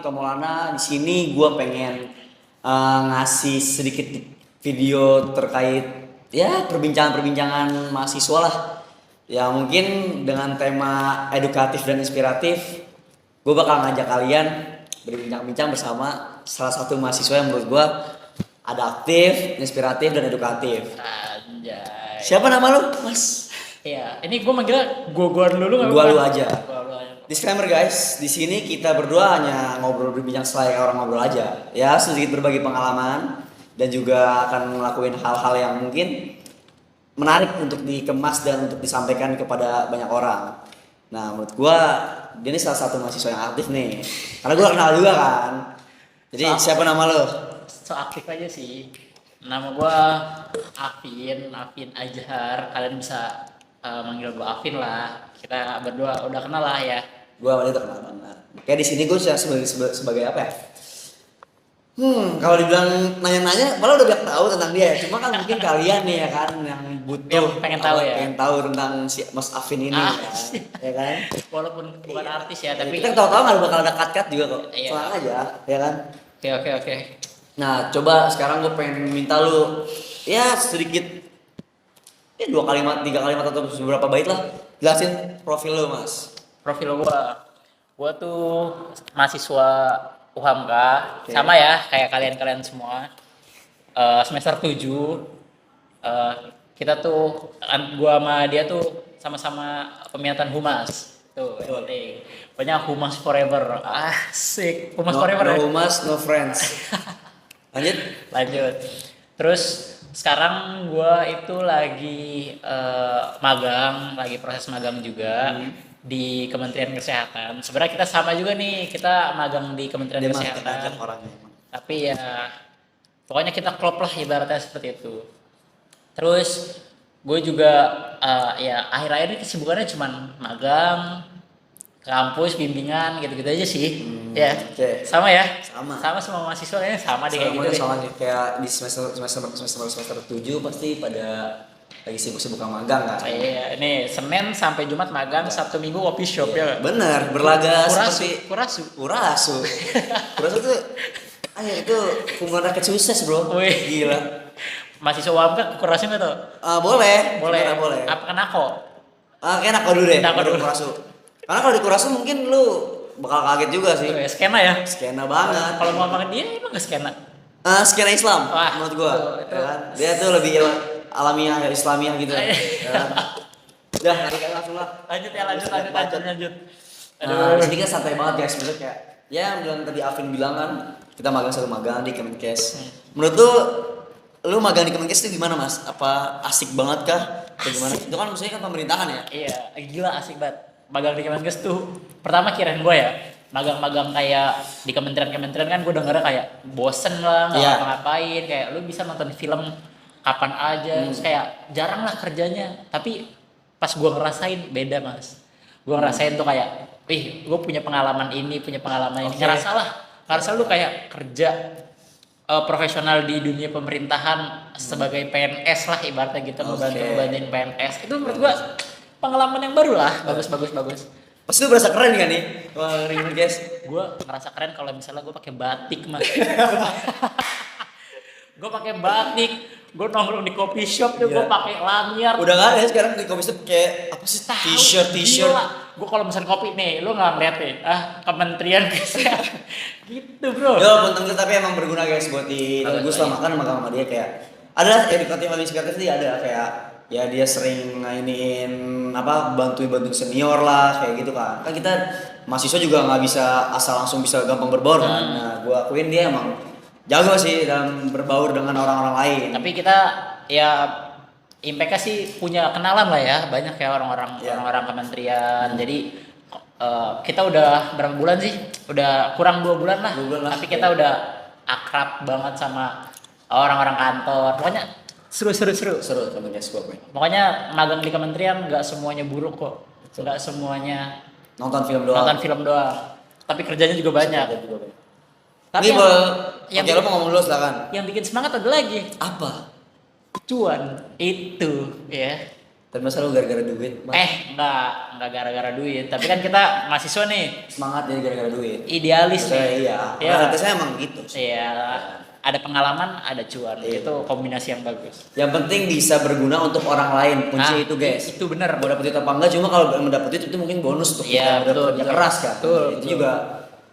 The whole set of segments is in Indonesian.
Tito Maulana. Di sini gue pengen ngasih sedikit video terkait ya perbincangan-perbincangan mahasiswa lah. Ya mungkin dengan tema edukatif dan inspiratif, gue bakal ngajak kalian berbincang-bincang bersama salah satu mahasiswa yang menurut gue adaptif, inspiratif dan edukatif. Anjay. Siapa nama lu, Mas? Iya, ini gue manggilnya gua dulu nggak? Gua lu aja. Gua lu aja. Disclaimer guys, di sini kita berdua hanya ngobrol berbincang selayaknya orang ngobrol aja. Ya sedikit berbagi pengalaman dan juga akan ngelakuin hal-hal yang mungkin menarik untuk dikemas dan untuk disampaikan kepada banyak orang. Nah menurut gua dia ini salah satu mahasiswa yang aktif nih, karena gua kenal juga kan. Jadi siapa nama lo? So aktif aja sih. Nama gua Afin Azhar. Kalian bisa manggil gua Afin lah. Kita berdua udah kenal lah ya. Gua awalnya terkenal banget. Kayak di sini gua sebagai apa ya? Kalau dibilang nanya-nanya, malah udah banyak tahu tentang dia. Cuma kan mungkin kalian nih ya kan yang butuh, Yang pengen tahu ya. pengen tahu tentang si Mas Afin ini, kan? Ya kan? Walaupun bukan artis ya, tapi Kita tahu-tahu nggak bakal ada cut-cut juga kok. Iya. Tenang aja, ya kan? Oke. Nah, coba sekarang gue pengen minta lu, ya sedikit, ya 2 kalimat, 3 kalimat atau beberapa bait lah, jelasin profil lu Mas. Profil gua tuh mahasiswa UHAMKA, Oke. sama ya kayak kalian semua. Semester 7. Kita tuh gua sama dia tuh sama-sama peminatan humas. Tuh, Betul. penting. Pokoknya humas forever. Asik. Humas No, forever no ya. humas, no friends. Lanjut. Terus sekarang gua itu lagi magang, lagi proses magang juga di Kementerian Kesehatan. Sebenarnya kita sama juga nih, kita magang di Kementerian Dia mah Kesehatan. ngajak orangnya emang. Tapi ya pokoknya kita klop lah ibaratnya seperti itu. Terus gue juga ya akhir-akhir ini kesibukannya cuman magang, kampus, bimbingan gitu-gitu aja sih. Ya. Oke. Sama ya? Sama. Sama semua mahasiswa kayaknya sama deh kayak gitu deh. Soalnya kayak di semester 7 pasti pada lagi sibuk-sibuk sama magang kan. Iya, ini Senin sampai Jumat magang, Sabtu Minggu kopi shop ya. Bener, berlaga seperti Kurasu. Kurasu tuh itu kumpulan rakyat sukses bro. Wih. Gila. Mahasiswa UHAMKA kurasu nggak tuh? Boleh. Boleh. Sebenarnya boleh. Apa kenako? Kayak enak dulu deh. Nako baru dulu. Kurasu. Karena kalau di Kurasu mungkin lu bakal kaget juga sih. Tuh, ya, skena ya. Skena banget. Kalau mau makan dia emang nggak skena. Skena Islam Wah, menurut gua. itu. Ya kan? Dia tuh lebih alamiah, Islamiah gitu. Ya kan? Udah, tarik aja langsung lah. Lanjut. Nah, di sini kan santai banget guys, sebenarnya kayak ya yang bilang tadi Afin bilang kan kita magang satu magang di Kemenkes. Menurut lu magang di Kemenkes itu gimana Mas? Apa asik banget kah? Atau gimana? Itu kan maksudnya kan pemerintahan ya. Iya, gila asik banget. Magang di Kemenkes tuh pertama kirain gue ya, magang-magang kayak di kementerian-kementerian kan gue dengernya kayak bosen lah, nggak Iya. ngapa-ngapain, kayak lu bisa nonton film kapan aja, terus kayak jarang lah kerjanya. Tapi pas gue ngerasain beda Mas. Gue ngerasain tuh kayak, gue punya pengalaman ini. Oke. Ngerasa lu kayak kerja profesional di dunia pemerintahan sebagai PNS lah ibaratnya gitu, ngebantuin PNS. Itu menurut gua pengalaman yang baru lah, bagus. Pasti lu berasa keren kan nih? Wah, ngeri guys. Gua ngerasa keren kalau misalnya gua pakai batik Mas. Gua pakai batik, gua nongkrong di coffee shop tuh, gua Iya. pakai lanyar. Udah nggak ada ya sekarang di kopi shop kayak apa sih? T-shirt. Gue kalau pesan kopi nih, lu nggak ngeliat nih, Kementerian Kesehatan, gitu bro. Yo, penting tapi emang berguna guys buat di gue selama makan magang sama dia kayak ada edukatif sama inspiratif sih ada kayak ya dia sering ngainin apa bantuin senior lah kayak gitu kan kita mahasiswa juga nggak bisa asal langsung bisa gampang berbaur kan. Nah gue akuin dia emang jago sih dalam berbaur dengan orang-orang lain. Tapi kita ya Impeka sih punya kenalan lah ya, banyak ya orang-orang Iya. orang-orang kementerian. Jadi kita udah berapa bulan sih? Udah kurang 2 bulan lah. 2 bulan lah. Tapi kita udah akrab banget sama orang-orang kantor. Pokoknya seru. Seru temen guys gue akuin. Pokoknya magang di kementerian nggak semuanya buruk kok. Nggak semuanya Nonton film doang. Tapi kerjanya juga banyak. Tapi Ini yang oke lo mau ngomong dulu silakan. yang bikin semangat ada lagi. Apa? Cuan itu ya. Dan masa lu gara-gara duit? Mas? Enggak gara-gara duit. Tapi kan kita mahasiswa nih, Semangat jadi gara-gara duit. idealis Maksudnya nih. iya. Iya. Saya emang gitu. Iya. Ada pengalaman, ada cuan. Iya. Itu kombinasi yang bagus. Yang penting bisa berguna untuk orang lain. Kunci itu guys. Itu benar. Mau dapet duit apa enggak, cuma kalau mendapat duit itu mungkin bonus untuk Iya, kita betul, kerja betul. keras kan. Betul, Itu betul. juga.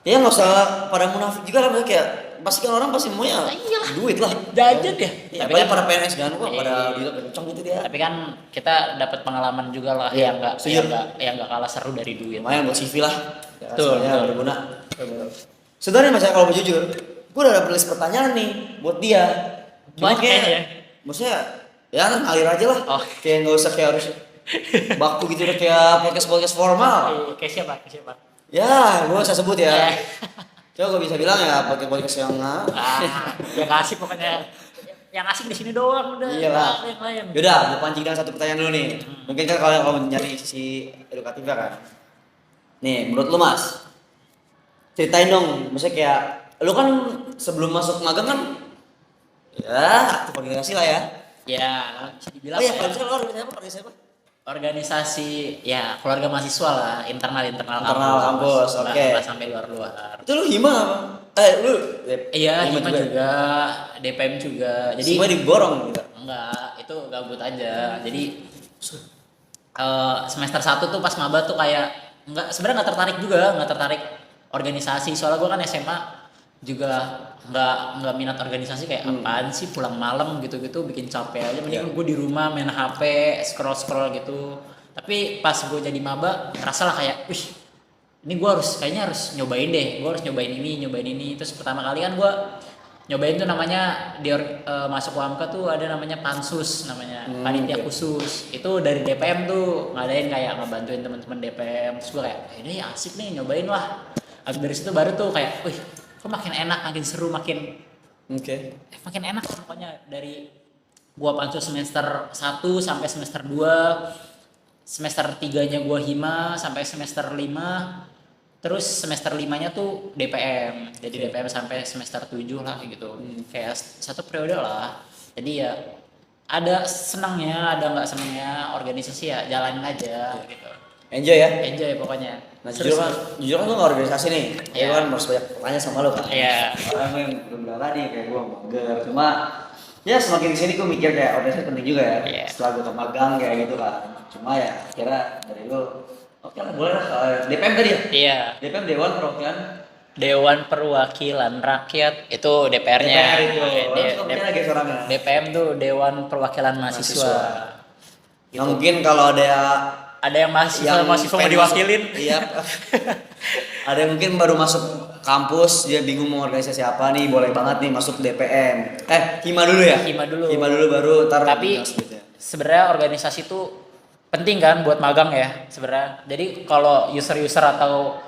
Ya nggak usah pada munafik juga lah, maksudnya kayak pasti kan orang pasti maunya iyalah. duit lah. Jajan ya. Iya, Tapi apalagi kan para PNS kan, wah pada Iya. duit kencang gitu dia. Tapi kan kita dapat pengalaman juga lah Iya, yang setuju. enggak kalah seru dari duit. Lumayan buat CV lah. Ya, Betul, sebenarnya betul. berguna. Sebenarnya mas kalau mau jujur, gue udah ada list pertanyaan nih buat dia. Cuma Banyak kayak, ya. maksudnya ya ngalir aja lah. Oh. Kayak nggak usah kayak harus baku gitu udah kayak podcast formal. Kayak siapa? Kayak siapa? Ya, gue usah sebut ya. Eh. Coba gue bisa bilang ya podcast yang Yang asik pokoknya. Yang asik di sini doang udah. Iyalah. Nggak ada yang lain. Yaudah, gue pancing dengan satu pertanyaan dulu nih. Mungkin kan kalau nyari sisi edukatifnya kan. Nih, menurut lu mas, ceritain dong. Maksudnya kayak, lu kan sebelum masuk magang kan, ya aktif organisasi lah ya. Ya, bisa dibilang Oh iya, ya. kalau misalnya lu organisasi apa? Organisasi apa? Organisasi ya keluarga mahasiswa lah, internal Internal kampus, oke. Nggak sampai luar. Itu lu hima apa? Lu Iya, hima juga, DPM juga. Jadi semua digorong gitu. enggak, itu gabut aja. Jadi semester 1 tuh pas maba tuh kayak sebenarnya nggak tertarik organisasi. Soalnya gue kan SMA juga nggak minat organisasi, kayak apaan sih pulang malam gitu-gitu bikin capek aja, mending gue di rumah main HP scroll gitu. Tapi pas gue jadi maba rasalah kayak wih, ini gue kayaknya harus nyobain deh, gue harus nyobain ini. Terus pertama kali kan gue nyobain tuh namanya masuk UAMKA tuh ada namanya pansus, namanya panitia khusus. Itu dari DPM tuh ngadain kayak ngebantuin teman-teman DPM. Terus gue kayak ini asik nih, nyobain lah. Abis dari situ baru tuh kayak wih, kok makin enak, makin seru, makin makin enak pokoknya. Dari gua pansus semester 1 sampai semester 2, semester 3-nya gua hima sampai semester 5, terus semester 5-nya tuh DPM. Jadi DPM sampai semester 7 lah gitu. Kayak satu periode lah. Jadi ya ada senangnya, ada nggak senangnya, organisasi ya jalanin aja gitu. Enjoy ya. Enjoy pokoknya. Nah jujur kan lu nggak organisasi nih. Iya. Lu kan harus banyak tanya sama lu kan. Iya. Orang yang belum bilang tadi kayak gue mager. Cuma ya semakin kesini gue mikir kayak organisasi penting juga ya. Iya. Setelah gue ke magang kayak gitu kan. Cuma ya kira dari lu oke lah boleh lah. DPM tadi ya. Iya. DPM Dewan Perwakilan Dewan Perwakilan Rakyat itu DPR-nya. DPR itu. Kemudian lagi suaranya. DPM tuh Dewan Perwakilan Mahasiswa. Nah mungkin kalau Ada yang mahasiswa mau pengen diwakilin. masuk, iya. Ada yang mungkin baru masuk kampus dia bingung mau organisasi apa nih, boleh banget nih masuk DPM. Hima dulu ya. Hima dulu. Hima dulu baru ntar. Tapi sebenarnya organisasi itu penting kan buat magang ya sebenarnya. Jadi kalau user atau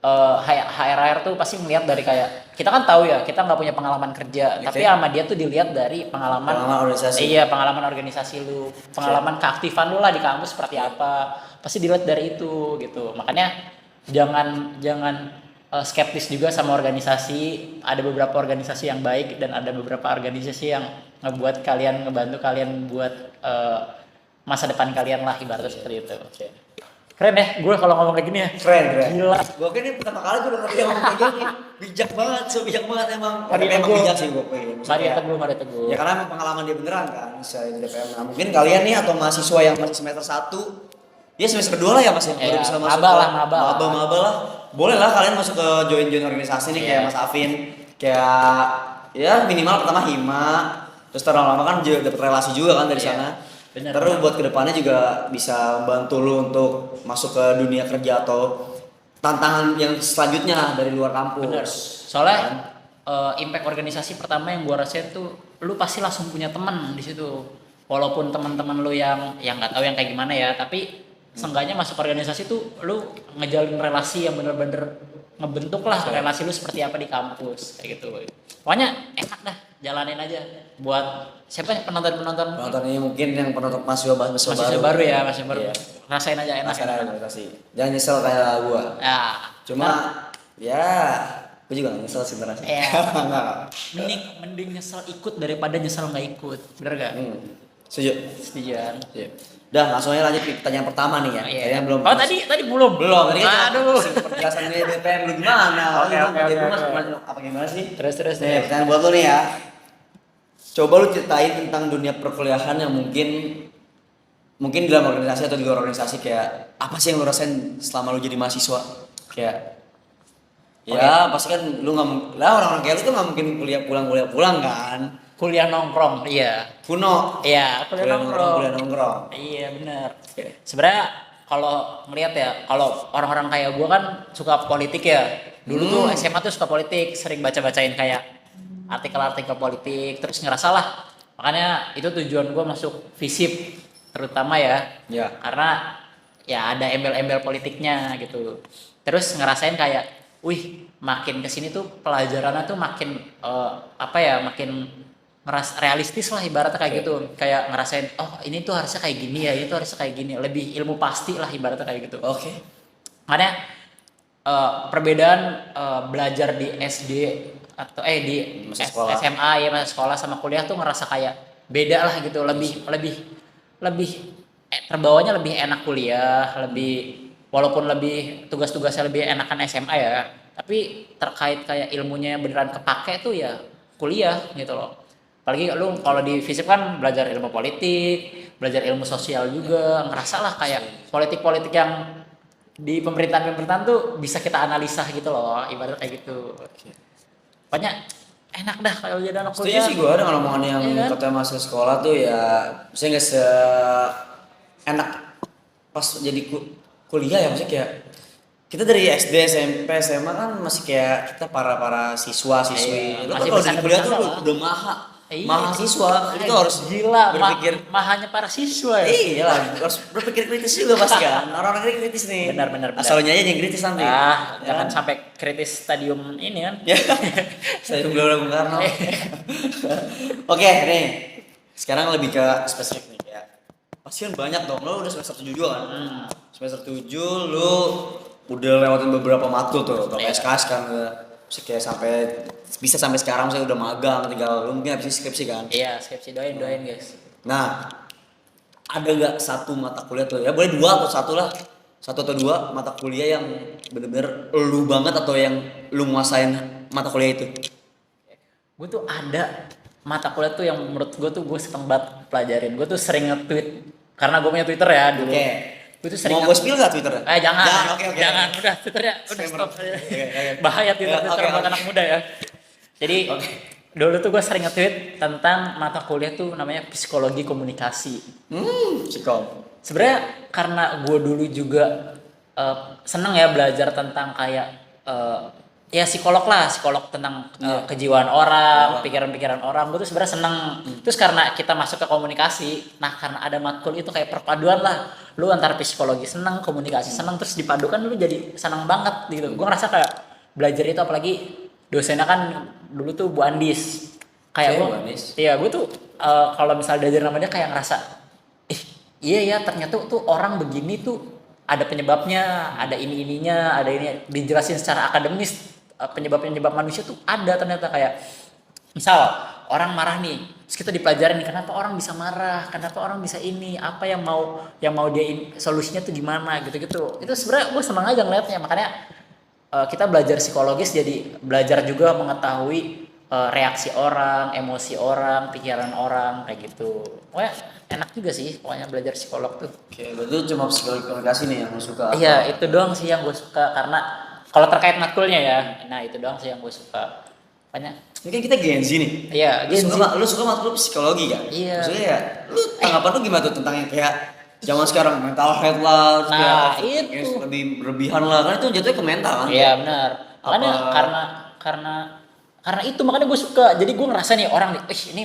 HRR tuh pasti melihat dari kayak kita kan tahu ya, kita nggak punya pengalaman kerja, tapi sama dia tuh dilihat dari pengalaman organisasi. Iya, pengalaman organisasi lu, pengalaman keaktifan lu lah di kampus seperti apa, pasti dilihat dari itu gitu. Makanya jangan skeptis juga sama organisasi. Ada beberapa organisasi yang baik dan ada beberapa organisasi yang ngebantu kalian buat masa depan kalian lah, ibaratnya seperti itu. Keren ya, gue kalau ngomong kayak gini ya. Keren. Gila. Gue kan ini pertama kali gue denger dia ngomong kayak gini. Bijak banget, bijak banget emang. Mari Emang teguh. bijak sih gue pengen. Mari teguh. Ya karena emang pengalaman dia beneran kan, bisa di DPM. Nah, mungkin kalian nih atau mahasiswa yang masih semester 1, ya semester 2 lah ya Mas ya, baru bisa masuk maba lah. Boleh lah kalian masuk ke join organisasi nih kayak Mas Afin. Kayak ya minimal pertama hima, terus lama-lama kan juga dapat relasi juga kan dari sana. Bener. Terus buat kedepannya juga bisa bantu lu untuk masuk ke dunia kerja atau tantangan yang selanjutnya dari luar kampus. Bener. Soalnya impact organisasi pertama yang gua rasain tuh, lu pasti langsung punya teman di situ. Walaupun teman-teman lu yang nggak tahu yang kayak gimana ya, tapi seenggaknya masuk organisasi tuh lu ngejalin relasi yang bener-bener ngebentuk lah relasi lu seperti apa di kampus kayak gitu. Pokoknya enak dah, jalanin aja. Buat siapa penonton Ini mungkin yang penonton mahasiswa baru ya, masih baru. Iya. Rasain aja enak. Rasain aja organisasi. Jangan nyesel kayak gua. Ya. Cuma ya gua juga gak nyesel sih sebenarnya. Iya. Enggak. Mending nyesel ikut daripada nyesel nggak ikut. Bener gak? Setuju. Setuju kan? Iya. Udah, langsung aja lanjut ke pertanyaan pertama nih ya. Iya. Kayaknya belum. Oh tadi belum. Belum. Tadi kan Aduh. penjelasan dari DPR lu gimana? Oke, Lu oke, jadi oke, mas oke. apa gimana sih? Terus Nih, nih. pertanyaan buat lu nih ya. Coba lu ceritain tentang dunia perkuliahan yang mungkin dalam organisasi atau di luar organisasi, kayak apa sih yang lu rasain selama lu jadi mahasiswa? Kayak ya pasti kan lu nggak lah, orang-orang kayak lu tuh nggak mungkin kuliah pulang kan. Kuliah nongkrong, iya. Kuno. Iya, kuliah nongkrong. Kuliah nongkrong. Iya benar. Sebenarnya kalau ngelihat ya, kalau orang-orang kayak gua kan suka politik ya. Dulu tuh SMA tuh suka politik, sering baca-bacain kayak artikel-artikel politik, terus ngerasa lah. Makanya itu tujuan gua masuk FISIP terutama ya. Ya. Karena ya ada embel-embel politiknya gitu. Terus ngerasain kayak, wih, makin kesini tuh pelajarannya tuh makin makin realistis lah ibaratnya kayak gitu. Kayak ngerasain, oh ini tuh harusnya kayak gini ya, ini tuh harusnya kayak gini. Lebih ilmu pasti lah ibaratnya kayak gitu. Oke. Makanya perbedaan belajar di SD atau di Masa sekolah. SMA ya, masa sekolah sama kuliah tuh ngerasa kayak beda lah gitu. Lebih terbawanya lebih enak kuliah, walaupun lebih tugas-tugasnya lebih enakan SMA ya. Tapi terkait kayak ilmunya beneran kepake tuh ya kuliah gitu loh. Apalagi lu kalau di FISIP kan belajar ilmu politik, belajar ilmu sosial juga, ngerasa lah kayak politik-politik yang di pemerintahan tuh bisa kita analisa gitu loh, ibarat kayak gitu. Pokoknya enak dah kalau jadi anak Setuju kuliah. sih gue dengan omongan yang Iya kan? katanya masa sekolah tuh ya, maksudnya nggak enak pas jadi kuliah ya, maksudnya kayak kita dari SD, SMP, SMA kan masih kayak kita para siswa-siswi. Iya, Lu kan masih kalau jadi kuliah tuh bercanda-bercanda lah. udah mahasiswa, itu harus gila, berpikir. mahanya para siswa ya. Iya lah, harus berpikir kritis juga pasti kan. Orang-orang ini kritis nih. Benar. Asalnya aja yang kritis nanti. Jangan sampai kritis stadium ini kan. Ya, saya Gelora Bung Karno. Oke, nih. Sekarang lebih ke spesifik nih ya. Pasti kan banyak dong. Lo udah semester 7 juga kan? Semester 7 lu udah lewatin beberapa matkul tuh, berapa Iya. SKS kan. Kayak bisa sampai sekarang saya udah magang, tinggal lu mungkin habis skripsi kan. Iya, skripsi doain guys. Nah, ada gak satu mata kuliah tuh ya, boleh dua atau satu lah, satu atau dua mata kuliah yang bener-bener lu banget atau yang lu nguasain mata kuliah itu? Gue tuh ada mata kuliah tuh yang menurut gue tuh gue seneng banget pelajarin. Gue tuh sering nge-tweet karena gue punya Twitter ya dulu. Oke. Gue tuh sering Mau gue spill gak Twitternya? jangan. Oke. Jangan, udah Twitternya udah stop. Oke. Bahaya Twitter Ya, oke. buat anak muda ya. Jadi dulu tuh gue sering nge-tweet tentang mata kuliah tuh namanya psikologi komunikasi. Psikom. Sebenarnya karena gue dulu juga seneng ya belajar tentang kayak ya psikolog tentang kejiwaan orang, pikiran-pikiran orang. Gue tuh sebenarnya seneng. Terus karena kita masuk ke komunikasi, nah karena ada matkul itu kayak perpaduan lah. Lu antara psikologi seneng, komunikasi seneng, terus dipadukan lu jadi seneng banget gitu. Gue ngerasa kayak belajar itu, apalagi dosennya kan dulu tuh Bu Andis. Kayak gue, Bu Andis. iya gue tuh kalau misalnya belajar namanya kayak ngerasa, iya ya ternyata tuh orang begini tuh ada penyebabnya, ada ininya, ada ini dijelasin secara akademis. Penyebab manusia tuh ada ternyata. Kayak misal orang marah nih, terus kita dipelajarin nih kenapa orang bisa marah, kenapa orang bisa ini, apa yang mau dia solusinya tuh gimana gitu-gitu. Itu sebenarnya gue seneng aja ngeliatnya. Makanya kita belajar psikologis, jadi belajar juga mengetahui reaksi orang, emosi orang, pikiran orang kayak gitu. Pokoknya enak juga sih pokoknya belajar psikolog tuh. Oke, berarti cuma psikologi komunikasi nih yang lu suka? Iya, itu doang sih yang gue suka. Karena kalau terkait matkulnya ya, nah itu doang sih yang gue suka. Banyak. Ini kan kita Gen Z nih. Iya, Lu suka matkul psikologi kan? Iya. Maksudnya ya, lu tanggapan lu gimana tuh tentang yang kayak zaman sekarang mental health lah, terus Nah, kayak itu. lebih berlebihan lah, kan itu jatuhnya ke mental kan? Iya benar. Makanya karena itu makanya gue suka. Jadi gue ngerasa nih orang nih, ini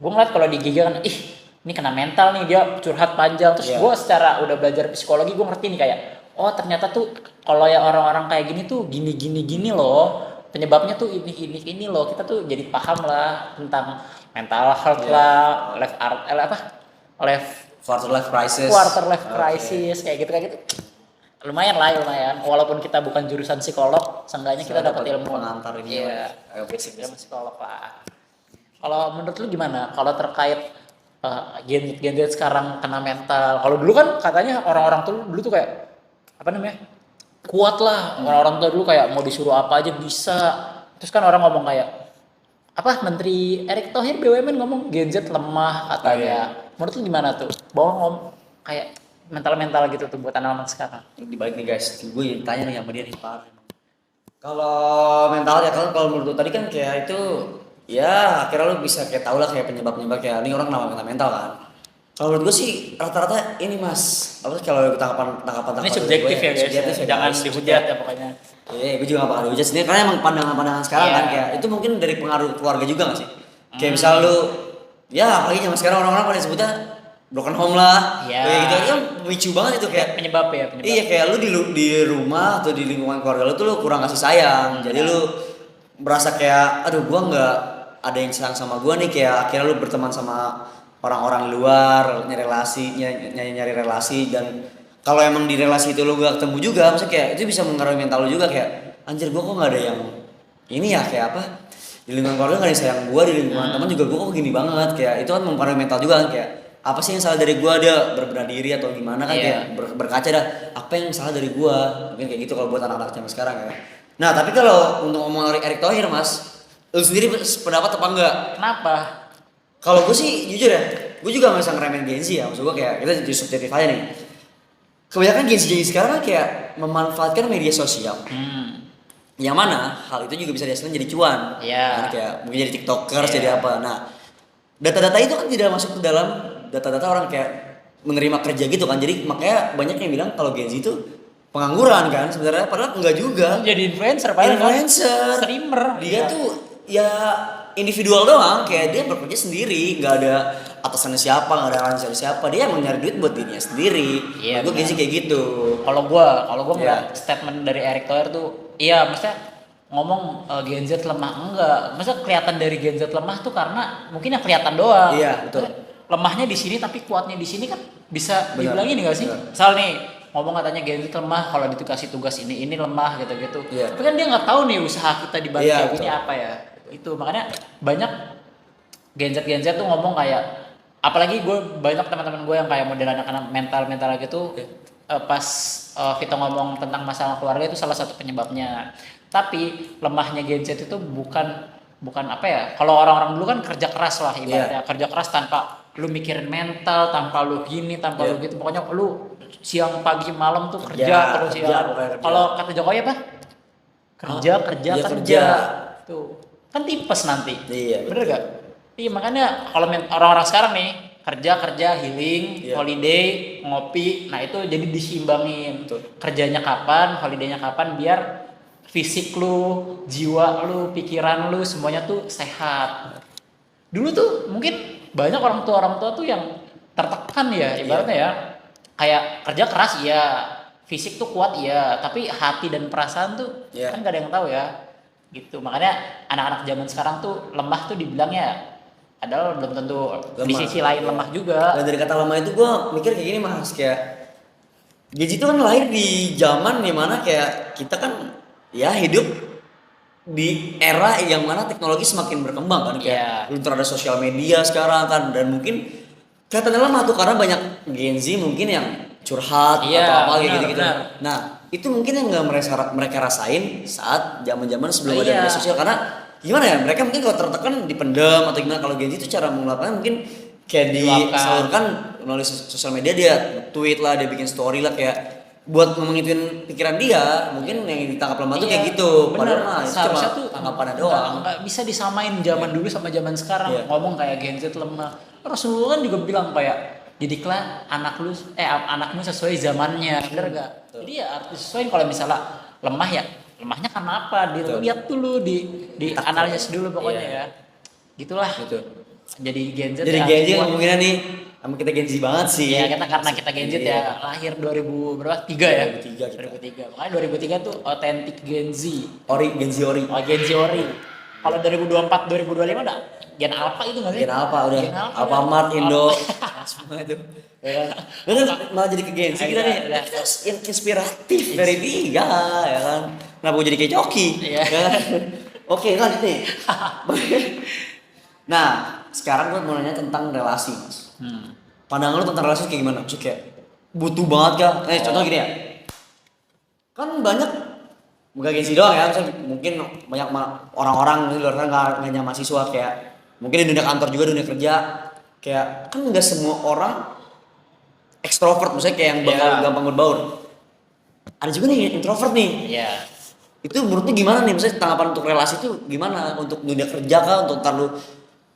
gue ngeliat kalau di Giga kan, ini kena mental nih, dia curhat panjang. Terus gue secara udah belajar psikologi, gue ngerti nih kayak, oh ternyata tuh kalau ya orang-orang kayak gini tuh gini loh, penyebabnya tuh ini loh. Kita tuh jadi paham lah tentang mental health lah, Quarter life crisis. kayak gitu. Lumayan. Walaupun kita bukan jurusan psikolog, seenggaknya kita dapat ilmu pengantar ini. Iya, Agak basic. ilmu psikolog lah. Kalau menurut lu gimana? Kalau terkait Gen Z sekarang kena mental. Kalau dulu kan katanya orang-orang tuh dulu tuh kayak apa namanya? Kuat lah. Orang-orang tua dulu kayak mau disuruh apa aja bisa. Terus kan orang ngomong kayak apa Menteri Erick Thohir BUMN ngomong Gen Z lemah katanya. Menurut lu gimana tuh? Bahwa kayak mental-mental gitu tuh buat anak-anak sekarang. Dibalik nih guys, gue tanya nih sama dia nih Pak. Kalau mental ya kalau menurut lu tadi kan kayak itu ya akhirnya lu bisa kayak tau lah kayak penyebab-penyebab kayak ini orang kenapa kena mental kan. Kalau menurut gue sih rata-rata ini mas, apa sih kalau tangkapan Ini subjektif gue, ya guys. subjektif ya, Jangan guys. dihujat ya pokoknya. Iya, gue juga gak bakal dihujat sendiri karena emang pandangan-pandangan sekarang Iya. kan kayak itu mungkin dari pengaruh keluarga juga gak sih? Kayak misal lu ya apalagi zaman sekarang orang-orang pada sebutnya broken home lah, Iya. kayak gitu itu kan lucu banget itu kayak Penyebab ya, penyebab. iya kayak lu di rumah atau di lingkungan keluarga lu tuh lu kurang kasih sayang. Jadi lu merasa kayak aduh gua nggak ada yang sayang sama gua nih kayak akhirnya lu berteman sama orang-orang luar, nyari relasi dan kalau emang di relasi itu lu gak ketemu juga, maksudnya kayak itu bisa mengaruhi mental lu juga kayak anjir gua kok nggak ada yang ini ya kayak apa di lingkungan keluarga nggak ada yang sayang gua di lingkungan teman juga gua kok gini banget kayak itu kan mempengaruhi mental juga kan kayak apa sih yang salah dari gua dia berbenah diri atau gimana kan kayak berkaca dah apa yang salah dari gua mungkin kayak gitu kalau buat anak-anak zaman sekarang ya. Nah tapi kalau untuk ngomong Erick Thohir mas, lu sendiri pendapat apa enggak? Kenapa? Kalau gue sih jujur ya, gue juga nggak bisa ngeremehin Gen Z ya, maksud gue kayak kita jadi subjektif aja nih. Kebanyakan Gen Z sekarang kayak memanfaatkan media sosial. Yang mana hal itu juga bisa dihasilkan jadi cuan. Iya. Kan kayak mungkin jadi tiktokers jadi apa. Nah data-data itu kan tidak masuk ke dalam data-data orang kayak menerima kerja gitu kan. Jadi makanya banyak yang bilang kalau Gen Z itu pengangguran kan sebenarnya padahal enggak juga. Jadi influencer padahal Influencer. streamer. Dia tuh ya individual doang kayak dia bekerja sendiri nggak ada atasannya siapa nggak ada alasan siapa dia emang nyari duit buat dirinya sendiri. Iya, gue Gen Z kayak gitu. Kalau gua ngeliat Iya. statement dari Erick Thohir tuh, iya maksudnya ngomong Gen Z lemah enggak. Maksudnya kelihatan dari Gen Z lemah tuh karena mungkin yang kelihatan doang. Iya, betul. Lemahnya di sini tapi kuatnya di sini kan bisa Benar, dibilang ini enggak sih? benar. Misal nih ngomong katanya Gen Z lemah kalau dikasih tugas ini lemah gitu-gitu. Iya. Tapi kan dia nggak tahu nih usaha kita di balik Iya, kayak gini betul. apa ya. Itu makanya banyak Gen Z tuh ngomong kayak apalagi gue banyak teman-teman gue yang kayak model anak-anak mental gitu pas kita ngomong tentang masalah keluarga itu salah satu penyebabnya. Tapi lemahnya Gen Z itu bukan apa ya? Kalau orang-orang dulu kan kerja keras lah ibaratnya, kerja keras tanpa lu mikirin mental, tanpa lu gini, tanpa lu gitu. Pokoknya lu siang pagi malam tuh kerja terus ya. pokoknya kerja. Kalau kata Jokowi apa? Kerja. kerja. Tuh. Kan tipes nanti. Iya, Bener gak? Iya makanya kalau orang-orang sekarang nih kerja healing, Iya. holiday, ngopi, nah itu jadi disimbangin. Betul. Kerjanya kapan, holidaynya kapan biar fisik lu, jiwa lu, pikiran lu semuanya tuh sehat. Dulu tuh mungkin banyak orang tua tuh yang tertekan ya ibaratnya ya. Kayak kerja keras iya, fisik tuh kuat iya, tapi hati dan perasaan tuh kan gak ada yang tahu ya. Gitu. Makanya anak-anak zaman sekarang tuh lemah tuh dibilangnya padahal belum tentu di Lemah. sisi lain lemah juga. Dan dari kata lama itu gue mikir kayak gini mas kayak Gen Z itu kan lahir di zaman dimana kayak kita kan ya hidup di era yang mana teknologi semakin berkembang kan kayak belum ada sosial media sekarang kan dan mungkin kelihatannya lemah tuh karena banyak Gen Z mungkin yang curhat atau apa kayak gitu-gitu. Nah itu mungkin yang nggak mereka rasain saat zaman-zaman sebelum ada media sosial karena gimana ya mereka mungkin kalau tertekan dipendam atau gimana kalau Gen Z itu cara mengungkapkannya mungkin kayak disalurkan melalui sosial media dia tweet lah dia bikin story lah kayak buat ngomongin pikiran dia mungkin yang ditangkap lemah tuh kayak gitu padahal mah itu cuma tanggapannya doang nggak bisa disamain zaman dulu sama zaman sekarang ngomong kayak Gen Z lemah. Rasulullah kan juga bilang kayak didiklah anakmu sesuai zamannya bener gak? Jadi ya harus sesuai kalau misalnya lemah ya lemahnya karena apa? Dilihat dulu di analisis dulu pokoknya ya. Gitulah. Jadi Gen Z. Jadi Gen Z ngomonginnya nih sama kita Gen Z banget sih. Iya karena kita Gen Z ya lahir 2000 berapa? 3 ya? 2003. Makanya 2003 tuh otentik Gen Z. Gen Z ori. Oh Gen Z ori. Kalau 2024 2025 udah Gen Alpha itu nggak sih? Gen Alpha udah. Alfamart Indo semua itu. Bener malah jadi ke Gen Z kita nih. Kita yang inspiratif dari dia ya kan. Kenapa gue jadi kayak Coki? Ya kan? Oke lanjut nih. Nah sekarang gue mau nanya tentang relasi mas. Pandangan lu tentang relasi kayak gimana? Maksudnya kayak butuh banget kah? Contoh gini ya. Kan banyak bukan gengsi doang ya, misalnya mungkin banyak orang-orang di luar sana nggak hanya mahasiswa, kayak mungkin di dunia kantor juga, dunia kerja, kayak kan nggak semua orang ekstrovert, maksudnya kayak yang bakal gampang berbaur. Ada juga nih yang introvert nih. Iya. Itu menurutnya gimana nih? Misalnya tanggapan untuk relasi itu gimana? Untuk dunia kerja kah? Untuk ntar lu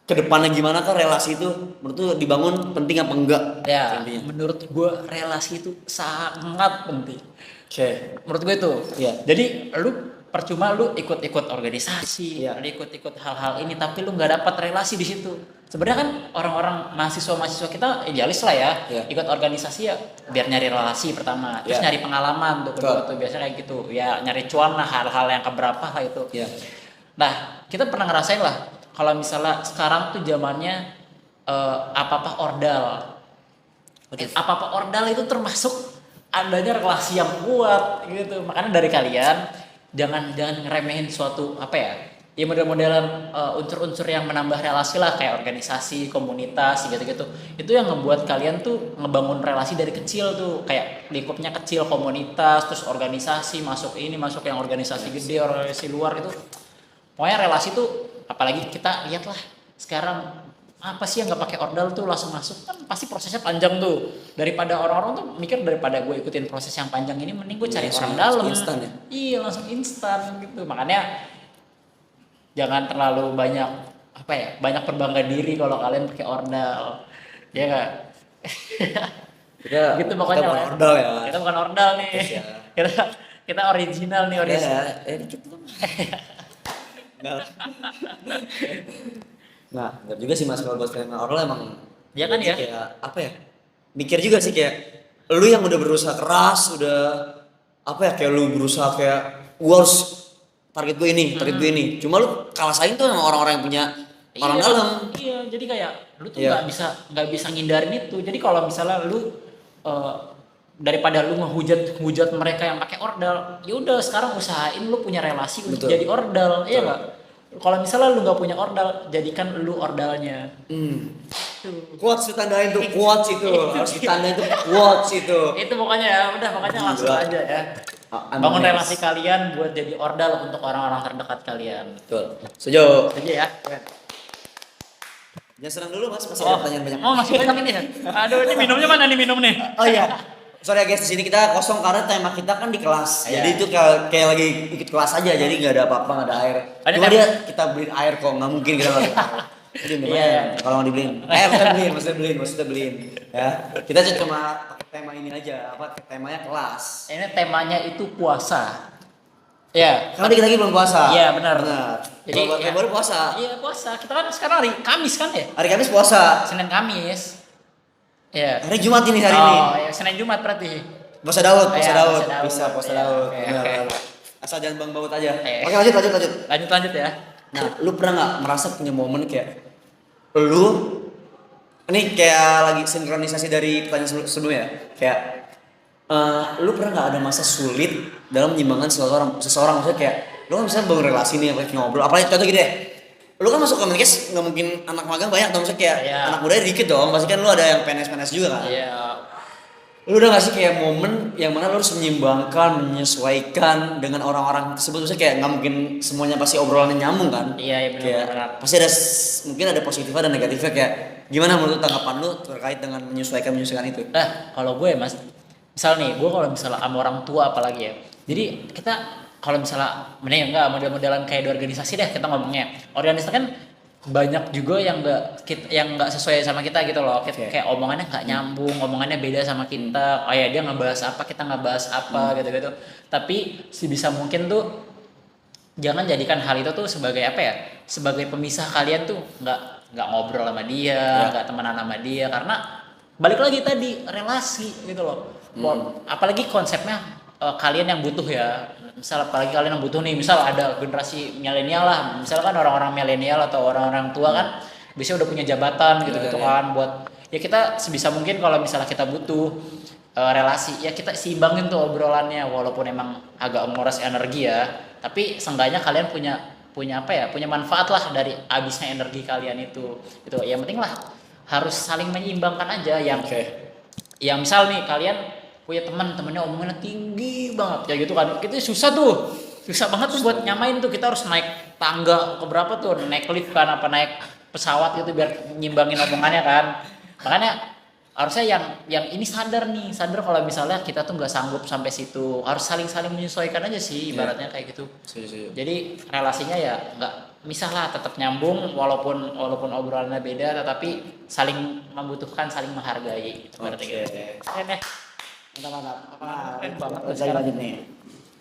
ke depannya gimana kah relasi itu? Menurut lu dibangun penting apa enggak? Ya, Intinya. menurut gue relasi itu sangat penting. Oke. Menurut gue itu. Iya. Jadi lu percuma lu ikut-ikut organisasi, Iya. lu ikut-ikut hal-hal ini, tapi lu nggak dapat relasi di situ. Sebenarnya kan orang-orang mahasiswa kita idealis lah ya, Iya. ikut organisasi ya biar nyari relasi pertama, terus Iya. nyari pengalaman tuh kedua tuh biasanya kayak gitu. Ya nyari cuan lah, hal-hal yang keberapa lah itu. Iya. Nah, kita pernah ngerasain lah kalau misalnya sekarang tuh zamannya apa-apa ordal. Apa-apa ordal itu termasuk adanya relasi yang kuat gitu. Makanya dari kalian jangan ngeremehin suatu apa ya? Ya model-modelan unsur-unsur yang menambah relasi lah kayak organisasi, komunitas gitu-gitu. Itu yang ngebuat kalian tuh ngebangun relasi dari kecil tuh, kayak lingkupnya kecil, komunitas, terus organisasi, masuk yang organisasi gede, organisasi luar itu. Pokoknya relasi tuh, apalagi kita lihat lah sekarang apa sih yang nggak pakai ordal tuh langsung masuk, kan pasti prosesnya panjang tuh. Daripada orang-orang tuh mikir daripada gue ikutin proses yang panjang ini, mending gue cari orang dalam. Instan ya? Iya, langsung instan gitu. Makanya jangan terlalu banyak apa ya, banyak berbangga diri kalau kalian pakai ordal. Ya nggak? Gitu pokoknya kita bukan lah. ordal ya. Kita bukan ordal nih. Ya. Kita original nih, original. Dikit dong. Nah, enggak juga sih Mas kalau buat kalian ordal emang. Ya kan ya? Kayak apa ya? Mikir juga sih kayak lu yang udah berusaha keras, udah apa ya, kayak lu berusaha kayak gua harus target gue ini. Cuma lu kalah saing tuh sama orang-orang yang punya orang dalam. Iya, jadi kayak lu tuh Iya. nggak bisa ngindarin itu. Jadi kalau misalnya lu daripada lu ngehujat mereka yang pakai ordal, ya udah sekarang usahain lu punya relasi untuk Betul. jadi ordal, iya nggak? Kalau misalnya lu nggak punya ordal, jadikan lu ordalnya. Quotes ditandain tuh, quotes itu harus ditandain tuh, quotes itu. Itu pokoknya ya, udah pokoknya langsung Gila. aja ya. Emang Bangun yes. relasi kalian buat jadi ordal untuk orang-orang terdekat kalian. Betul. Setuju. Aja ya. Jangan senang dulu Mas, masih ada pertanyaan banyak. Oh, masih banyak ini ya. Aduh, ini minumnya mana nih minum nih? Oh iya. Sorry ya guys, di sini kita kosong karena tema kita kan di kelas. Iya. Jadi itu kayak lagi ikut kelas aja, jadi nggak ada apa-apa, nggak ada air. Ada Cuma tem- dia kita beliin air kok, nggak mungkin kita nggak beliin air. Jadi Iya. kalau mau dibeliin, maksudnya beliin, ya. Kita cuma pakai tema ini aja, temanya kelas. Ini temanya itu puasa. Ya. Karena dikit lagi belum puasa. Iya, benar. Jadi Jadi, buat ya. baru puasa. Iya, puasa. Kita kan sekarang hari Kamis kan ya? Hari Kamis puasa. Senin Kamis. Iya. Hari Jumat ini hari ini. Oh, ya, Senin Jumat berarti. Puasa Daud, Iya, puasa Daud. puasa Daud. Bisa puasa Iya, Daud. oke, Benar. oke. Asal jangan bang baut aja. Oke. Oke, lanjut. Lanjut ya. Nah, lu pernah nggak merasa punya momen kayak lu ini kayak lagi sinkronisasi dari pertanyaan sebelumnya ya? Kayak lu pernah nggak ada masa sulit dalam menyeimbangkan seseorang maksudnya kayak lu kan bisa bangun relasi nih, apalagi ngobrol, apalagi contoh gini deh, lu kan masuk komunikasi nggak mungkin anak magang banyak dong, maksudnya kayak Iya. anak muda dikit dong, pasti kan lu ada yang PNS juga kan. Iya. Lu udah gak sih kayak momen yang mana lu harus menyimbangkan, menyesuaikan dengan orang-orang tersebut, maksudnya kayak nggak mungkin semuanya pasti obrolannya nyambung kan? Iya, Kayak benar. pasti ada mungkin ada positifnya dan negatifnya, kayak gimana menurut tanggapan lu terkait dengan menyesuaikan itu? Nah, kalau gue Mas, misal nih, gue kalau misalnya sama orang tua apalagi ya. Jadi kita kalau misalnya mending enggak model-modelan kayak di organisasi deh kita ngomongnya. Organisasi kan banyak juga yang nggak sesuai sama kita gitu loh. Kayak omongannya nggak nyambung, omongannya beda sama kita. Oh ya dia ngebahas apa, kita ngebahas apa gitu-gitu. Tapi sebisa mungkin tuh jangan jadikan hal itu tuh sebagai apa ya? Sebagai pemisah kalian tuh nggak ngobrol sama dia, nggak temenan sama dia karena balik lagi tadi relasi gitu loh. Apalagi konsepnya kalian yang butuh ya. Misal apalagi kalian yang butuh nih, misal ada generasi milenial lah, misalkan orang-orang milenial atau orang-orang tua kan biasanya udah punya jabatan gitu-gitu kan buat ya kita sebisa mungkin kalau misalnya kita butuh relasi ya kita seimbangin tuh obrolannya walaupun emang agak menguras energi ya, tapi seenggaknya kalian punya apa ya, punya manfaat lah dari habisnya energi kalian itu. Yang penting lah harus saling menyeimbangkan aja. Yang misal nih kalian punya temannya omongannya tinggi banget kayak gitu kan, itu susah banget tuh buat nyamain tuh. Kita harus naik tangga ke berapa tuh, naik lift kan, apa naik pesawat gitu biar nyimbangin omongannya kan. Makanya harusnya yang ini sadar kalau misalnya kita tuh nggak sanggup sampai situ, harus saling menyesuaikan aja sih ibaratnya kayak gitu. Jadi relasinya ya nggak misah lah, tetap nyambung walaupun obrolannya beda, tetapi saling membutuhkan, saling menghargai gitu. Gitu. Keren ya. Mantap. Keren banget. Lanjut nih.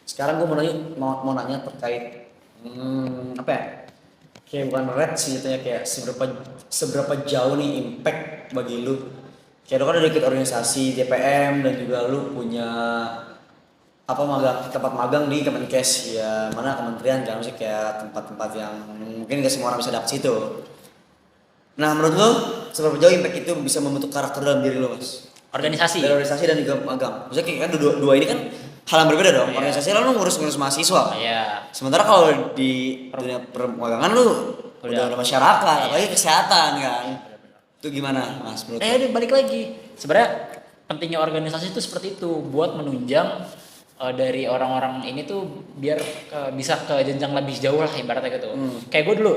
Sekarang gue mau nanya terkait apa ya? Kayak bukan red sih, jatuhnya kayak seberapa jauh nih impact bagi lu. Kayak lu kan udah ikut organisasi DPM dan juga lu punya tempat magang di Kemenkes ya, mana kementerian kan, maksudnya kayak tempat-tempat yang mungkin gak semua orang bisa dapet situ. Nah menurut lu seberapa jauh impact itu bisa membentuk karakter dalam diri lu, Mas? Organisasi Dan juga magang. Maksudnya kayak kan dua ini kan hal yang berbeda dong. Organisasi lu ngurus mahasiswa. Sementara kalau di dunia permagangan lu udah masyarakat, apalagi kesehatan kan. Itu gimana, Mas? Menurut balik lagi. Sebenarnya pentingnya organisasi itu seperti itu, buat menunjang dari orang-orang ini tuh biar bisa ke jenjang lebih jauh lah ibaratnya gitu. Kayak gue dulu,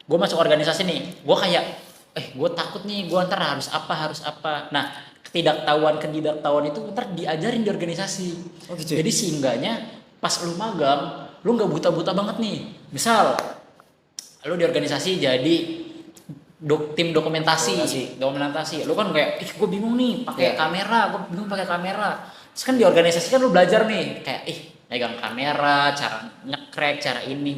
gue masuk organisasi nih, gue kayak gue takut nih, gue ntar harus apa. Nah, ketidaktahuan itu ntar diajarin di organisasi. Gitu. Jadi seenggaknya pas lu magang, lu nggak buta-buta banget nih. Misal lu di organisasi jadi tim dokumentasi. Lu kan kayak gue bingung nih pakai kamera, Terus kan di organisasi kan lu belajar nih kayak megang kamera, cara nyekrek, cara ini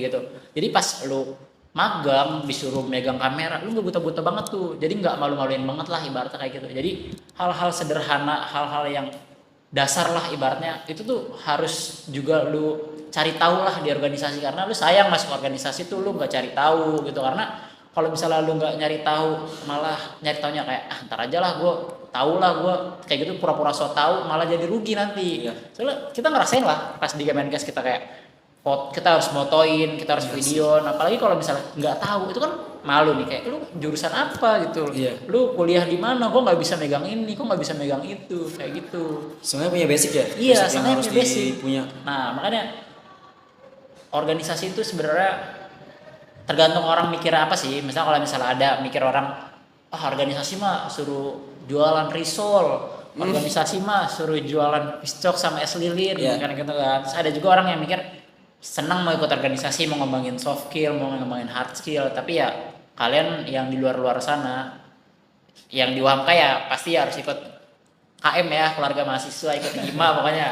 gitu. Jadi pas lu magang disuruh megang kamera, lu nggak buta-buta banget tuh. Jadi nggak malu-maluin banget lah ibaratnya kayak gitu. Jadi hal-hal sederhana, hal-hal yang dasar lah ibaratnya itu tuh harus juga lu cari tahu lah di organisasi, karena lu sayang masuk organisasi tuh lu nggak cari tahu gitu. Karena kalau misalnya lu nggak nyari tahu, malah nyari taunya kayak ntar aja lah gue tahu lah, gue kayak gitu pura-pura so tahu, malah jadi rugi nanti. Soalnya kita ngerasain lah pas di Kemenkes, kita kayak kita harus motoin, kita harus video. Apalagi kalau misalnya nggak tahu, itu kan malu nih, kayak lu jurusan apa gitu, lu kuliah di mana, kok nggak bisa megang ini, kok nggak bisa megang itu, kayak gitu. Sebenarnya punya basic ya? Iya, sebenarnya punya basic. Punya. Nah makanya organisasi itu sebenarnya tergantung orang mikir apa sih. Misalnya kalau misalnya ada mikir orang, organisasi mah suruh jualan risol, organisasi mah suruh jualan piscok sama es lilin, kan gitu kan. Terus ada juga orang yang mikir senang mau ikut organisasi, mau ngembangin soft skill, mau ngembangin hard skill, tapi ya kalian yang di luar sana, yang di UHAMKA ya pasti harus ikut KM ya, keluarga mahasiswa, ikut HIMA pokoknya,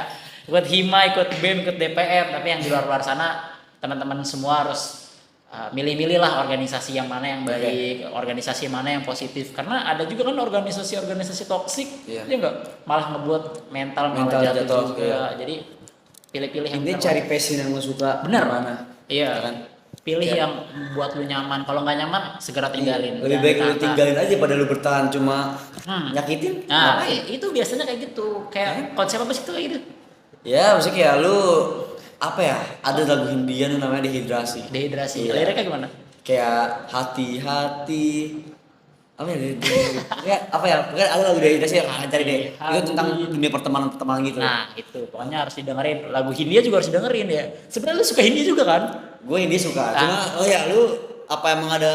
ikut HIMA, ikut BEM, ikut DPM. Tapi yang di luar sana teman-teman semua harus milih-milih lah organisasi yang mana yang baik, organisasi mana yang positif. Karena ada juga kan organisasi toksik, ya enggak, malah ngebuat mental jatuh juga. Jadi pilih-pilih yang ini cari passion yang lu suka. Bener mana? Iya kan. Pilih yang buat lu nyaman. Kalau nggak nyaman segera tinggalin. Lebih baik lu tinggalin aja pada lu bertahan cuma nyakitin. Nah itu biasanya kayak gitu. Kayak konsep apa sih itu kayak gitu? Ya maksudnya kayak lu apa ya, ada lagu Hindia namanya Dehidrasi. Liriknya kayak gimana? Kayak hati-hati apa ya, kayak apa ya, pokoknya ada lagu Dehidrasi yang cari deh. Itu tentang dunia pertemanan gitu. Nah itu pokoknya harus didengerin. Lagu Hindia juga harus didengerin ya. Sebenarnya lu suka Hindia juga kan? Gue Hindia suka, cuma lu apa emang ada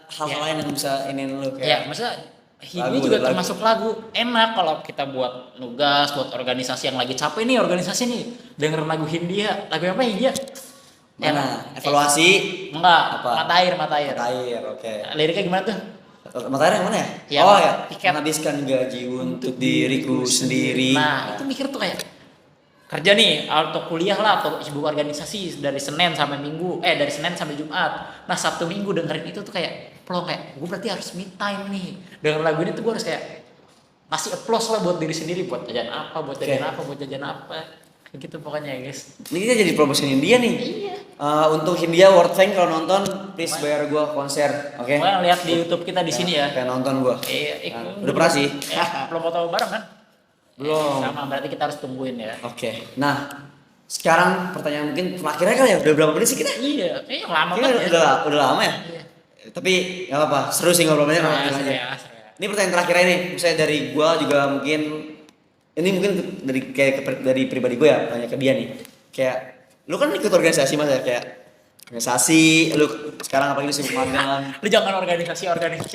hal-hal lain yang bisa inin lu kayak? Ya maksudnya Hindia juga termasuk lagu enak kalau kita buat nugas, buat organisasi yang lagi capek nih, organisasi nih dengerin lagu Hindia. Lagu apa Hindia? Mana? Evaluasi? Enggak, apa? Mata Air, Oke. Liriknya gimana tuh? Mata Air yang mana ya? Tiket. Menghabiskan gaji untuk diriku sendiri. Nah itu mikir tuh kayak kerja nih atau kuliah lah atau sibuk organisasi dari Senin sampai Jumat. Nah Sabtu Minggu dengerin itu tuh kayak plong, kayak gue berarti harus me time nih. Dengan lagu ini tuh gue harus kayak ngasih applause lah buat diri sendiri, buat jajan apa, buat jajan apa, kayak gitu pokoknya ya guys. Ini kita jadi promosi Hindia nih. Iya. Untuk Hindia World Tank kalau nonton please bayar gue konser, oke? Pokoknya lihat di YouTube kita di sini ya. Kayak nonton gue. Iya. Udah pernah sih. Belum foto bareng kan? Belum. Sama, berarti kita harus tungguin ya. Oke. Nah sekarang pertanyaan mungkin terakhirnya kali ya, udah berapa menit sih kita? Iya, lama banget ya. Udah lama ya. Iya. Tapi nggak apa-apa, seru sih ngobrolnya Nah, kalau seru aja. ya, seru ya. Ini pertanyaan terakhir ini, misalnya dari gua juga mungkin ini mungkin dari kayak dari pribadi gue ya, tanya ke dia nih. Kayak lu kan ikut organisasi Mas ya, kayak organisasi, lu sekarang apalagi lu sibuk magang. Lu jangan organisasi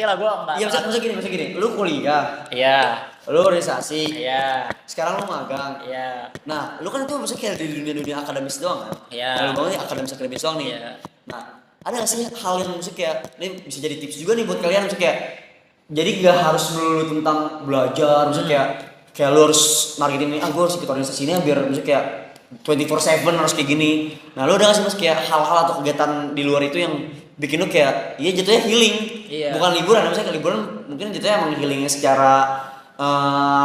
lah, gua enggak. Iya, maksudnya gini, lu kuliah, Iya, lu organisasi, iya, sekarang lu magang. iya, Nah, lu kan itu maksudnya kayak di dunia akademis doang kan? Iya. Kalau banget akademis doang nih. Iya. Nah, ada gak sih hal yang maksudnya kayak ini bisa jadi tips juga nih buat kalian maksudnya kayak jadi gak harus melulu tentang belajar maksudnya kayak lu harus marketing nih, gue harus ikut organisasi ini biar maksudnya kayak 24/7 harus kayak gini. Nah, lu udah gak sih mas kayak hal-hal atau kegiatan di luar itu yang bikin lu kayak iya jatuhnya healing, Iya. bukan liburan, misalnya kayak liburan mungkin jatuhnya emang healingnya secara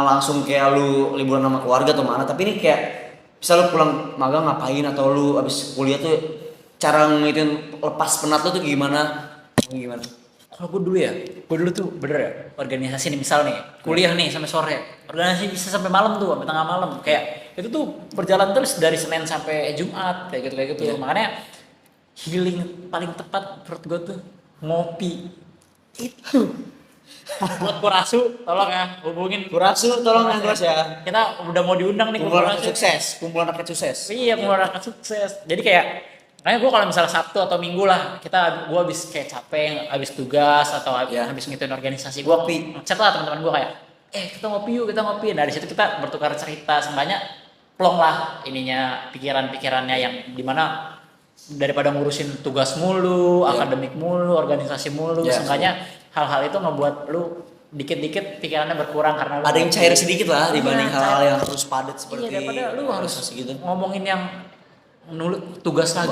langsung kayak lu liburan sama keluarga atau mana, tapi ini kayak bisa lu pulang magang ngapain atau lu abis kuliah tuh cara ngituin lepas penat lu tuh gimana? Kalau gue dulu tuh bener ya, organisasi nih misal nih, kuliah nih sampai sore, organisasi bisa sampai malam tuh, sampai tengah malam, kayak itu tuh berjalan terus dari Senin sampai Jumat, kayak gitu. Iya. Makanya healing paling tepat menurut gue tuh ngopi. Itu. Buat Kurasu, tolong ya, hubungin Kurasu tolong endorse ya. Kita udah mau diundang nih ke Kumpulan Kurasu. kumpulan rakyat sukses. Iya, mengeluarkan sukses. Jadi kayak, makanya gue kalau misalnya Sabtu atau Minggu lah, gue habis kayak capek, habis tugas atau habis ngituin organisasi, gue chat lah teman-teman gue kayak, kita ngopi yuk, kita ngopi. Nah, dari situ kita bertukar cerita, seenggaknya plong lah ininya, pikiran-pikirannya yang dimana daripada ngurusin tugas mulu, akademik mulu, organisasi mulu, seenggaknya hal-hal itu ngebuat lu dikit-dikit pikirannya berkurang karena lu ada yang cair sedikit lah dibanding Iya, hal-hal yang harus padat seperti daripada lu harus gitu. ngomongin yang tugas lagi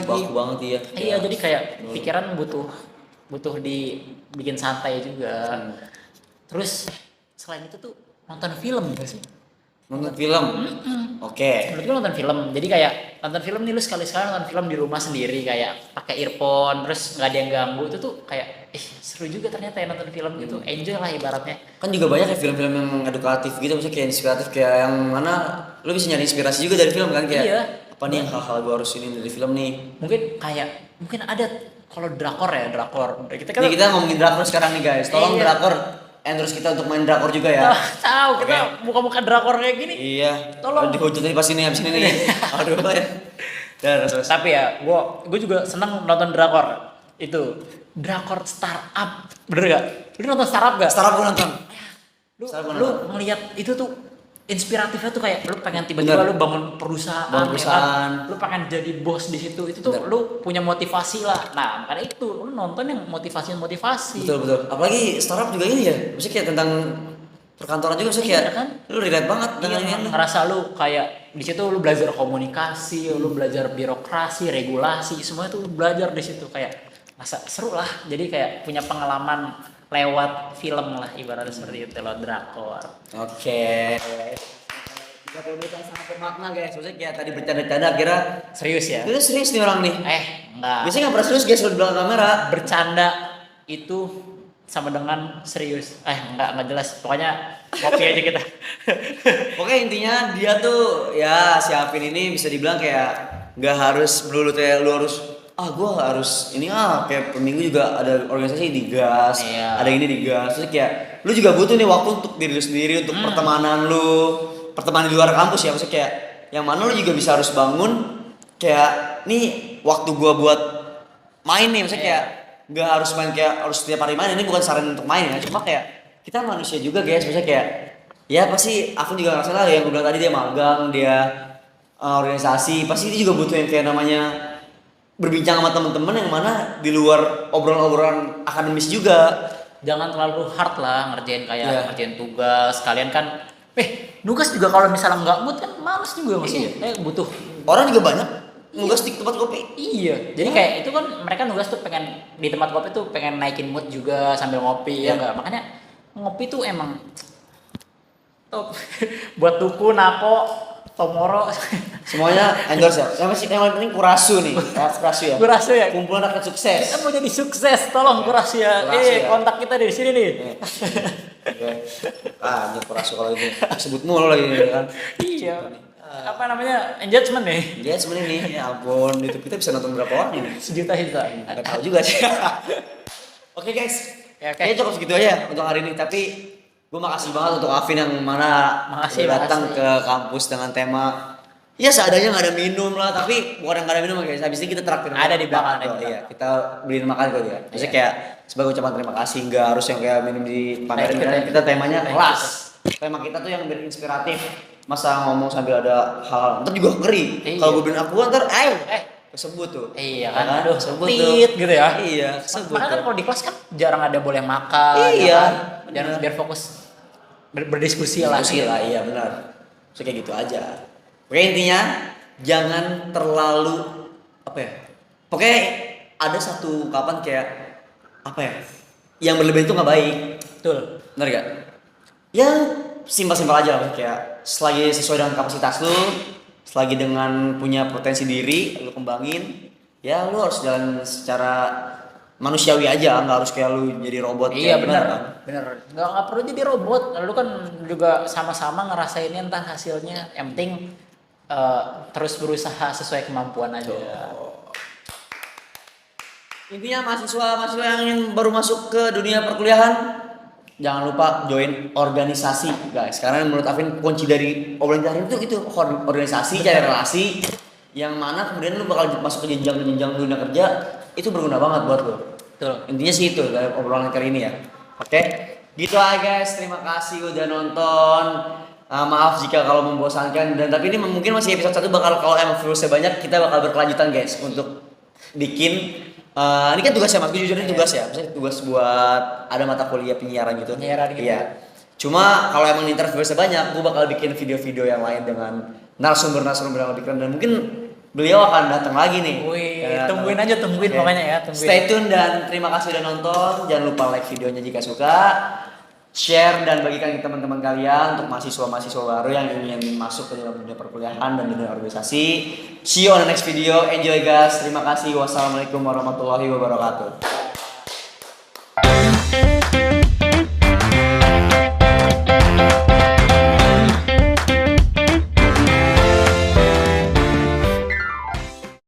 Baku banget iya. iya jadi kayak pikiran butuh dibikin santai juga. Terus selain itu tuh nonton film gak sih? Nonton film. Oke. Menurut gue nonton film, jadi kayak nonton film nih lu sekali-sekali nonton film di rumah sendiri kayak pakai earphone terus nggak ada yang ganggu, itu tuh kayak seru juga ternyata ya nonton film gitu, enjoy lah ibaratnya. Kan juga banyak ya film-film yang edukatif gitu, maksudnya kayak inspiratif kayak yang mana lu bisa nyari inspirasi juga dari film kan kayak Iya. apa nih yang hal-hal gua harus ini dari film nih. Mungkin ada kalau drakor kita kan Kita ngomongin drakor sekarang nih guys, tolong Iya. drakor endorse kita untuk main drakor juga ya. tahu kita muka-muka drakor kayak gini. Iya. Tolong. Dihujat nih pas ini abis ini nih. Aduh ya. Terus. Tapi ya, gue juga seneng nonton drakor. Itu drakor startup, bener gak? Lu nonton startup gak? Startup gua nonton. Lu ngelihat itu tuh inspiratifnya tuh kayak lu pengen tiba-tiba lu bangun perusahaan, Bangun perusahaan. Ya kan? Lu pengen jadi bos di situ. Itu tuh lu punya motivasi lah. Nah, makanya itu lu nonton yang motivasi. Betul. Apalagi startup juga ini ya. Maksudnya kayak tentang perkantoran juga, maksudnya kayak kan? lu relate banget dengan Iya, ini. ngerasa lu kayak di situ lu belajar komunikasi, lu belajar birokrasi, regulasi, semua itu lu belajar di situ kayak masa seru lah. Jadi kayak punya pengalaman lewat film lah ibaratnya seperti itu lewat drakor. Oke. 30 menit yang sangat bermakna guys. Maksudnya kayak tadi bercanda-canda kira Serius ya? itu serius nih orang nih. Enggak. Biasanya nggak pernah serius guys kalau di belakang kamera. Bercanda itu sama dengan serius. Enggak jelas. Pokoknya kopi aja kita. Oke, intinya dia tuh ya si Afin ini bisa dibilang kayak nggak harus melulu kayak lu harus gua harus ini kayak per minggu juga ada organisasi digas, Iya. ada ini digas. Terus kayak lu juga butuh nih waktu untuk diri lu sendiri, untuk pertemanan di luar kampus ya, maksudnya kayak yang mana lu juga bisa harus bangun kayak nih waktu gua buat main nih, maksudnya kayak nggak harus main kayak harus setiap hari main, ini bukan saran untuk main ya, cuma kayak kita manusia juga guys, maksudnya kayak ya pasti aku juga ngerasa lah yang gue bilang tadi, dia magang, dia organisasi, pasti dia juga butuh yang kayak namanya berbincang sama teman-teman yang mana di luar obrolan-obrolan akademis juga. Jangan terlalu hard lah ngerjain kayak Iya. ngerjain tugas. Kalian kan nugas juga kalau misalnya nggak mood kan males juga maksudnya. Butuh. Orang juga banyak nugas di tempat kopi. Iya. Jadi kayak itu kan mereka nugas tuh pengen di tempat kopi tuh pengen naikin mood juga sambil ngopi ya enggak. Makanya ngopi tuh emang top buat tuku, napo, tomoro. Semuanya endorse ya. Yang penting Kurasu nih. Kurasu ya. Kurasu ya. Kumpulan rakyat sukses. Kita mau jadi sukses, tolong Kurasu ya. Kurasu ya. Kontak kita dari sini nih. Ini Kurasu kalau ini sebut mulu lagi kan. Iya. apa namanya engagement nih? Ya sebenarnya nih, ya ampun, YouTube kita bisa nonton berapa orang ini? Sejuta juta. Nggak tahu juga sih. Oke guys, Ya, oke. kayaknya cukup segitu aja untuk hari ini. Tapi gue makasih banget untuk Afin yang mana Makasih, udah datang makasih. ke kampus dengan tema ya seadanya nggak ada minum lah, tapi bukan nggak ada minum guys. Habis ini kita traktir Ada di belakang, makan ada di kok. belakang. Iya, kita beliin makan kok ya. Maksudnya Iya. kayak sebagai ucapan terima kasih, nggak harus yang kayak minum di pameran. Thank you, thank you. Kita temanya Thank you. kelas. Tema kita tuh yang berinspiratif. Masa ngomong sambil ada hal-hal, ntar juga ngeri. Iya. Kalau gue bilang aku ntar, Eh. kesebut tuh. Iya Ya kan, aduh, kesebut tit gitu ya. Iya, kesebut Makanya kan tuh. kalau di kelas kan jarang ada boleh makan. Iya, ya kan? bener. Biar fokus berdiskusi lah. Diskusi lah, iya benar. So kayak gitu aja. Oke, intinya jangan terlalu apa ya? Pokoknya ada satu kapan kayak apa ya? Yang berlebihan itu nggak baik. Betul. Benar gak? Ya simpel-simpel aja lah kayak selagi sesuai dengan kapasitas lu, selagi dengan punya potensi diri, lu kembangin, ya lu harus jalan secara manusiawi aja, nggak harus kayak lu jadi robot. Iya kayak benar, gimana, kan? benar. Nggak perlu jadi robot. Lu kan juga sama-sama ngerasainnya entah hasilnya. Yang penting terus berusaha sesuai kemampuan aja. Intinya mahasiswa yang baru masuk ke dunia perkuliahan, jangan lupa join organisasi guys. Karena menurut Afin kunci dari obrolan hari itu organisasi, cari relasi yang mana kemudian lu bakal masuk ke jenjang dunia kerja, itu berguna banget buat lu. Betul. Intinya sih itu dari obrolan kali ini ya. Oke, gitu aja guys. Terima kasih udah nonton. Maaf jika kalau membosankan dan tapi ini mungkin masih episode 1 bakal kalau emang viewersnya banyak kita bakal berkelanjutan guys untuk bikin ini kan tugas ya mas, gue jujur ini tugas ya, misalnya tugas buat ada mata kuliah penyiaran gitu. Penyiaran gitu. Iya. Cuma kalau emang viewersnya banyak, gue bakal bikin video-video yang lain dengan narasumber yang lebih keren dan mungkin beliau akan datang lagi nih. Wih, Ya, tungguin aja, tungguin Oke. pokoknya ya, tungguin. Stay tune dan terima kasih udah nonton. Jangan lupa like videonya jika suka. Share dan bagikan ke teman-teman kalian untuk mahasiswa-mahasiswa baru yang ingin masuk ke dalam dunia perkuliahan dan dunia organisasi. See you on the next video. Enjoy guys. Terima kasih. Wassalamualaikum warahmatullahi wabarakatuh.